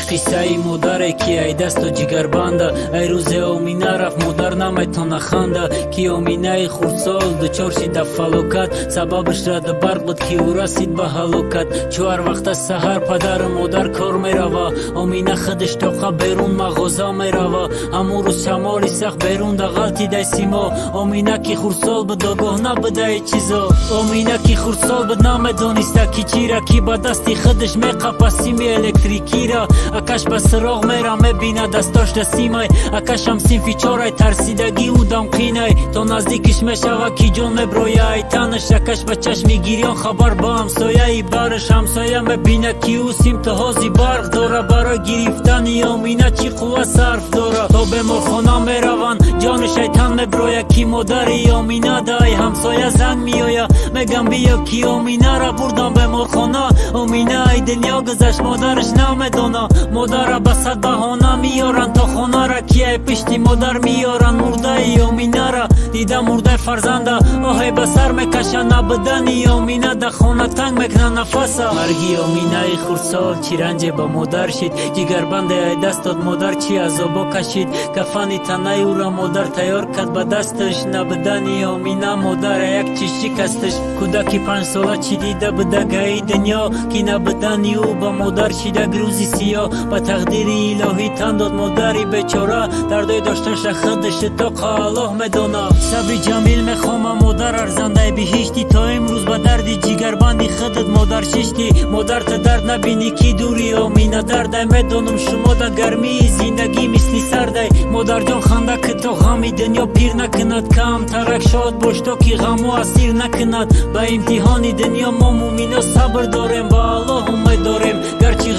قصه مادر کی ای دست و جگربنده ای روز امینه رفت مادر نمیتونه نخنده کی امینه خردسال دچار شد فلاکت سببش رد برق بود کی او رسید به هلاکت چهار وقت سحر پدر مادر کار میروه امینه خودش تا بیرون مغازه میروه همو روز شمالی سخت بیرون ده غلطی ده سیما امینه کی خردسال بود آگاه نبوده ای چیزا امینه کی خردسال بود نمیدانسته کی چی را کی با دستی خودش میقپه سیم الکتریکی را اکش به سراغ میره میبینه دستاش دستیمای اکش هم سیم چارای ترسیدگی او دمقینای تا نزدیکش میشوه کی جان میبرویه ای تنش اکش به چشم گیریان خبر با همسایه ای برش همسایه میبینه کی او سیم تهازی برق داره برای گرفتن امینه چی قوه صرف داره تا به مرخانه میروان جان شیطان میبرویه کی مادری امینه دای همسایه زنگ میآیه میگم بیا کی امینه را بردم به مرخانه امینه ای دنیا گذشت مادرش نمیدونه مادر را به صد بهانه میارن تا خانه را کیه پشتی مادر میارن مرده ای امینه را دیده مرده فرزنده آهی به سر میکشه نبودن امینه در خانه تنگ میکنه نفسه مرگی امینه ای خردسال چی رنج به مادر شد جگربند ای دست داد مادر چی عذابا کشید کفن تنه او را مادر تیار کرد به دستش نبودن امینه مادر یک چی شکستش کودکی 5 ساله چی دیده بوده گهی دنیا کی نبودن او به مادر شده روزی سیاه به تقدیر الهی تن داد مادری بیچاره دردای داشتنش خودش تا الله میدونه صبر جمیل میخوام مادر ارزنده بهشتی تا امروز به دردی جگربندی خودت مادر ششتی مادر تا درد نبینی کی دوری امینه درد میدونم شما در گرمی زندگی مثلی سرده مادر جان خنده که تو غمی دنیا پیر نکند کم ترک شاد باش تا کی غمو اسیر نکند به امتحان دنیا ما مومینا صبر داریم با الله امید داریم گرچه